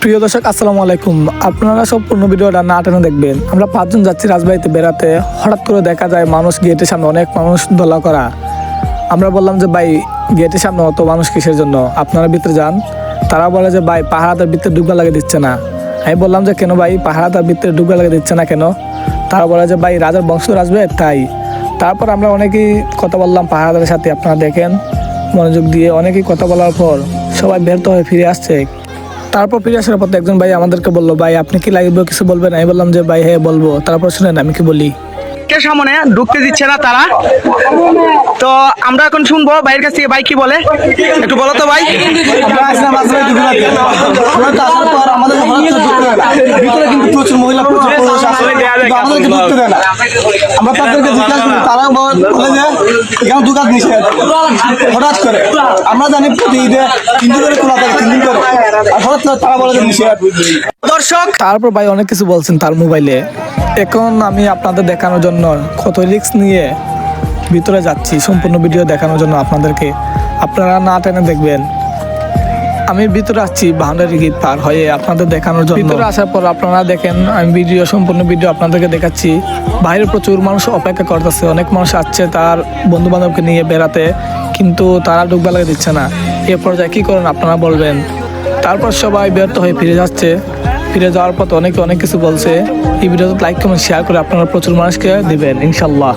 প্রিয় দর্শক আসসালামু আলাইকুম। আপনারা সম্পূর্ণ ভিডিওটা না টেনে দেখবেন। আমরা 5 জন যাচ্ছি রাজবাড়িতে বেড়াতে। হঠাৎ করে দেখা যায় মানুষ গেটের সামনে অনেক মানুষ দোলা করা। আমরা বললাম যে ভাই গেটের সামনে অত মানুষ কিসের জন্য, আপনারা ভিতরে যান। তারা বলে যে ভাই পাহারাদার ভিতরে ডুববা লাগে দিচ্ছে না। আমি বললাম যে কেন ভাই পাহারাদার ভিতরে ডুববা লাগে দিচ্ছে না কেন? তারা বলে যে ভাই রাজার বংশ আসবে তাই। তারপর আমরা অনেকেই কথা বললাম পাহারাদারের সাথে, আপনারা দেখেন মনোযোগ দিয়ে অনেকেই কথা বলার পর সবাই ব্যর্থ হয়ে ফিরে আসছে। তারপর ফিরে আসার পর একজন ভাই আমাদেরকে বললো, ভাই আপনি কি লাগবে কিছু বলবেন? আমি বললাম যে ভাই হ্যাঁ বলবো। তারপর শুনেন আমি কি বলি। কে সামনে ঢুকতে দিচ্ছে না তারা, তো আমরা এখন শুনবো ভাইয়ের কাছ থেকে। ভাই কি বলে একটু বলো তো ভাই। ভিতরে কিন্তু প্রচুর মহিলা প্রচুর পুরুষ আছে, আমাদেরকে ঢুকতে দেয় না। আমরা তাদেরকে জিজ্ঞাসা করি, তারা বলে যে এখানে ঢুকার নিষেধ। হঠাৎ করে আমরা জানি প্রতি ঈদে 3 দিন করে খোলা থাকে, 3 দিন করে, আর হঠাৎ করে তারা বলে যে নিষেধ। দর্শক তারপর ভাই অনেক কিছু বলছেন তার মোবাইলে। এখন আমি আপনাদের দেখানোর জন্য কত রিস্ক নিয়ে ভিতরে যাচ্ছি সম্পূর্ণ ভিডিও দেখানোর জন্য আপনাদেরকে, আপনারা না টেনে দেখবেন। আমি ভিতরে আসছি বাউন্ডারি গেট পার হয়ে আপনাদের দেখানোর জন্য। ভিতরে আসার পর আপনারা দেখেন আমি সম্পূর্ণ ভিডিও আপনাদেরকে দেখাচ্ছি। বাইরে প্রচুর মানুষ অপেক্ষা করতেছে, অনেক মানুষ আসছে তার বন্ধু বান্ধবকে নিয়ে বেড়াতে, কিন্তু তারা ঢুকবা লাগে দিচ্ছে না। এ পর্যায়ে কী করেন আপনারা বলবেন। তারপর সবাই ব্যর্থ হয়ে ফিরে যাচ্ছে। ফিরে যাওয়ার পর অনেকে অনেক কিছু বলছে। এই ভিডিওতে লাইক কমেন্ট শেয়ার করে আপনারা প্রচুর মানুষকে দিবেন ইনশাল্লাহ।